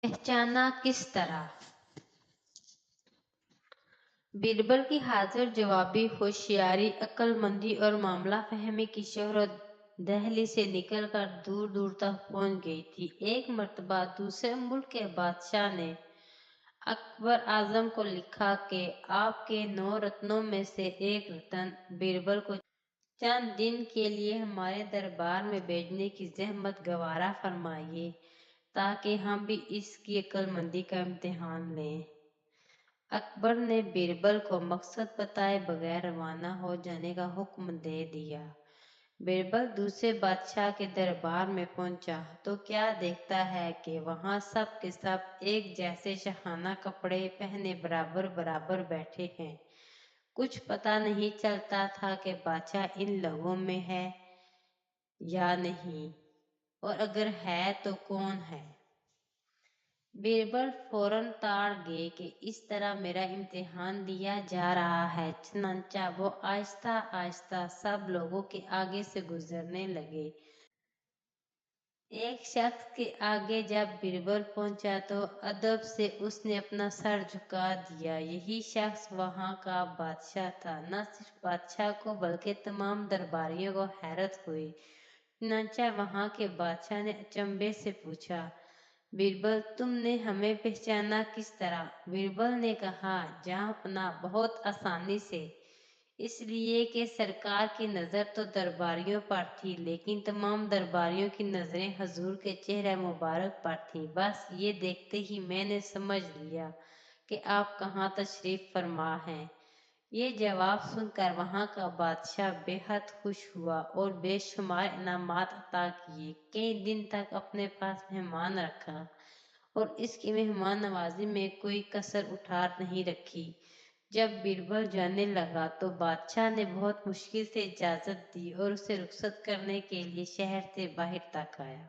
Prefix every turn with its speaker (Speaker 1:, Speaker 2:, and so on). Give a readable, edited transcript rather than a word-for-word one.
Speaker 1: पहचाना किस तरह? बीरबल की हाजिर जवाबी होशियारी, अक्लमंदी और मामला फहमी की शोहरत दहली से निकलकर दूर दूर तक पहुंच गई थी। एक मर्तबा दूसरे मुल्क के बादशाह ने अकबर आजम को लिखा कि आपके 9 रत्नों में से एक रत्न बीरबल को चंद दिन के लिए हमारे दरबार में भेजने की जहमत गवारा फरमाइए, ताकि हम भी इसकी अक्लमंदी का इम्तिहान लें। अकबर ने बीरबल को मकसद बताए बगैर रवाना हो जाने का हुक्म दे दिया। बीरबल दूसरे बादशाह के दरबार में पहुंचा तो क्या देखता है कि वहां सब के सब एक जैसे शाहाना कपड़े पहने बराबर बराबर बैठे हैं। कुछ पता नहीं चलता था कि बादशाह इन लोगों में है या नहीं, और अगर है तो कौन है। बीरबल फौरन ताड़ गए कि इस तरह मेरा इम्तिहान लिया जा रहा है। चनांचा वो आहिस्ता आहिस्ता सब लोगों के आगे से गुजरने लगे। एक शख्स के आगे जब बीरबल पहुंचा तो अदब से उसने अपना सर झुका दिया। यही शख्स वहां का बादशाह था। न सिर्फ बादशाह को बल्कि तमाम दरबारियों को हैरत हुई। चनांचा वहां के बादशाह ने अचंभे से पूछा, बीरबल तुमने हमें पहचाना किस तरह? बीरबल ने कहा, जहांपना बहुत आसानी से, इसलिए कि सरकार की नजर तो दरबारियों पर थी, लेकिन तमाम दरबारियों की नजरें हजूर के चेहरे मुबारक पर थी। बस ये देखते ही मैंने समझ लिया कि आप कहाँ तशरीफ फरमा हैं। ये जवाब सुनकर वहां का बादशाह बेहद खुश हुआ और बेशुमार इनामात अता किए। कई दिन तक अपने पास मेहमान रखा और इसकी मेहमान नवाजी में कोई कसर उठा नहीं रखी। जब बीरबल जाने लगा तो बादशाह ने बहुत मुश्किल से इजाजत दी और उसे रुखसत करने के लिए शहर से बाहर तक आया।